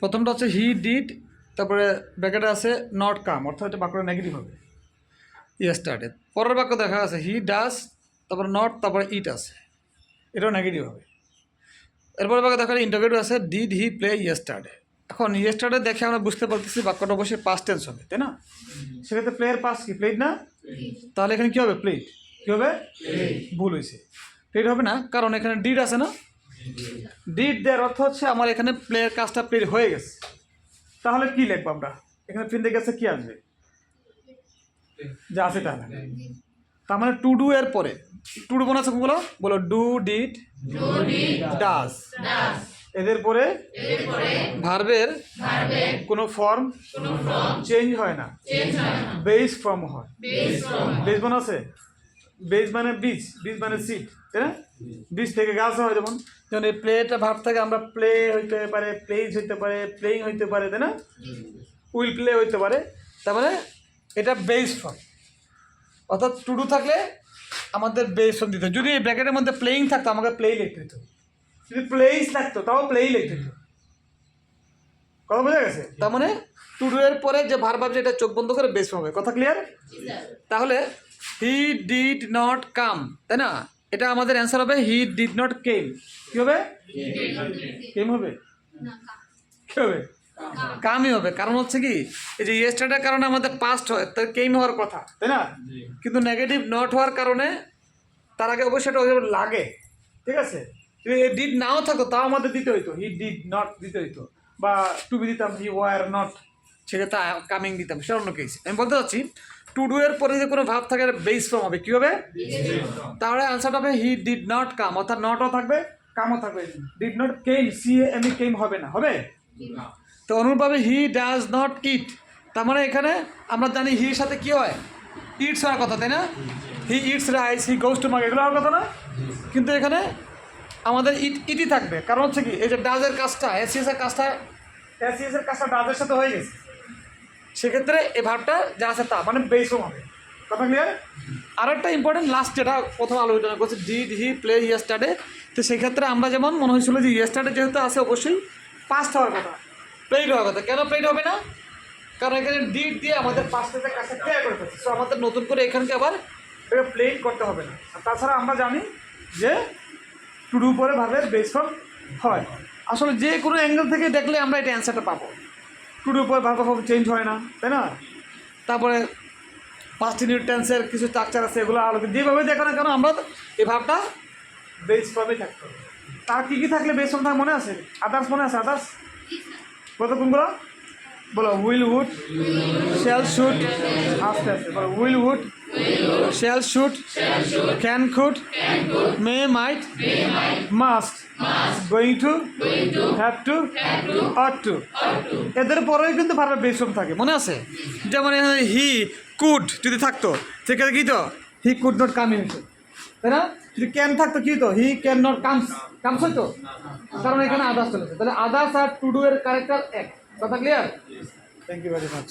প্রথমটা হচ্ছে he did, তারপরে ব্র্যাকেটে আছে নট কাম, অর্থাৎ এটা বাক্যটা নেগেটিভ হবে ইয়েস্টারডে। পরের বাক্য দেখা আছে হি ডাজ, তারপরে নট, তারপরে ইট আছে, এটাও নেগেটিভ হবে। এরপরে বাক্য দেখা ইন্টারগেটিভ আছে ডিড হি প্লে ইয়েস্টারডে। এখন ইয়েস্টারডে দেখে আমরা বুঝতে পারতেছি বাক্যটা অবশ্যই পাস্ট টেন্স হবে, তাই না? সেক্ষেত্রে প্লেয়ের পাস্ট কি প্লেড না? তাহলে এখানে কী হবে? প্লেড। কী হবে? ভুল হয়েছে, প্লেড হবে না, কারণ এখানে ডিড আছে না। ডিড দেওয়ার অর্থ হচ্ছে আমার এখানে প্লেয়ের কাজটা প্লেড হয়ে গেছে। তাহলে কি লিখবো আমরা? এখানে প্রিন্টে গেছে কি আসবে? যা আছে তাহলে তার মানে টু ডু এর পরে টু ডু বোনাস বলো, বলো ডু ডিড ডাজ, এদের পরে ভার্বের কোনো ফর্ম চেঞ্জ হয় না, বেস ফর্ম হয়। বেস বোন আছে, বেস মানে বীজ, বীজ মানে সিড, তাই না? বীজ থেকে গাছ হয়, যেমন যেমন এই প্লেটা ভাব থেকে আমরা প্লে হইতে পারে, প্লেইজ হইতে পারে, প্লেইং হইতে পারে, তাই না? উইল প্লে হইতে পারে, তারপরে এটা বেস ফর্ম। অর্থাৎ টু ডু থাকলে আমাদের বেস ফর্ম দিতে, যদি এই ব্র্যাকেটের মধ্যে প্লেইং থাকতো আমাকে প্লেই লিখতে হতো, যদি প্লেইজ থাকতো তাও প্লেই লিখতে হতো। কথা বোঝা গেছে? তার মানে টু ডু এর পরে যে ভার্ব আছে এটা চোখ বন্ধ করে বেস ফর্ম হবে। কথা ক্লিয়ার? তাহলে হি ডিড নট কাম, তাই না? এটা আমাদের অ্যান্সার হবে হি ডিড নট কেম। কি হবে? কেম হবে? কি হবে? কামই হবে। কারণ হচ্ছে কি, এই যে ইয়েস্টারডের কারণে আমাদের পাস্ট হয়, তার কেম হওয়ার কথা, তাই না? কিন্তু নেগেটিভ নট হওয়ার কারণে তার আগে অবশ্যই এটা লাগে, ঠিক আছে? যদি ডিড নাও থাকতো তাও আমাদের দিতে হইতো, হি ডিড নট দিতে হইতো, বা টু বি দিতাম হি ওয়ার নট, সেক্ষেত্রে কামিং দিতাম, সেটা অন্য কেস। আমি বলতে চাচ্ছি টু ডু এর পরে যে কোনো ভাব থাকে বেস ফর্ম হবে। কী হবে? তাহলে আনসারটা হবে হি ডিড নট কাম, অর্থাৎ নটও থাকবে কামও থাকবে। Did not came, C M E came হবে না, হবে? তো অনুরূপভাবে হি ডাজ নট ইট, তার মানে এখানে আমরা জানি হির সাথে কী হয়? ইটস হওয়ার কথা, তাই না? He eats rice, he goes to market, এগুলো হওয়ার কথা না? কিন্তু এখানে আমাদের ইটই থাকবে। কারণ হচ্ছে কি, এই যে ডাজের কাজটা এসিএসের কাজটা ডাজের সাথে হয়ে গেছে, সেক্ষেত্রে এই ভাবটা যা আছে তা মানে বেস ফর্ম হবে। কথা ক্লিয়ার? আর একটা ইম্পর্টেন্ট লাস্ট যেটা প্রথম আলোচনা করছে ডিড হি প্লে ইয়েস্টারডে, তো সেক্ষেত্রে আমরা যেমন মনে হয়েছিল যে ইয়েস্টারডে যেহেতু আছে অবশ্যই পাস্ট হওয়ার কথা, প্লেড হওয়ার কথা। কেন প্লেড হবে না? কারণ এখানে ডিড দিয়ে আমাদের পাস্টের কাজটা ক্লিয়ার করে ফেলছে, সো আমাদের নতুন করে এখানকে আবার এটা প্লেড করতে হবে না। আর তাছাড়া আমরা জানি যে টু ডু পরে ভাবে বেস ফর্ম হয়। আসলে যে কোনো অ্যাঙ্গেল থেকে দেখলে আমরা এটা অ্যান্সারটা পাবো। টু ডু পরে ভাবে চেঞ্জ হয় না, তাই না? তারপরে পাস্ট ইউনিট টেন্সের কিছু স্ট্রাকচার আছে, এগুলো আলোচনা যেভাবে দেখো না কেন আমরা এই ভাবটা বেস ফর্মে থাকতে হবে। তার কী কী থাকলে বেস ফর্ম থাকে মনে আছে? আদার্স মনে আছে? আদার্স কত কোনগুলো বলো? উইল উড, শ্যাল শুড, আস্তে আস্তে বলো। Will would, shall should, can could, may might, must, going to, have to, ought to, এদের পরেই কিন্তু ভার্বের বেস ফর্ম থাকে, মনে আছে? যেমন হি কুড যদি থাকতো সেক্ষেত্রে কী তো he could not come in, তাই না? যদি ক্যান থাকতো কী তো হি ক্যান নট কামস হইতো, কারণ এখানে আদার্স চলেছে। তাহলে আদার্স আর টু ডু এর ক্যারেক্টার এক। কথা clear? Thank you very much.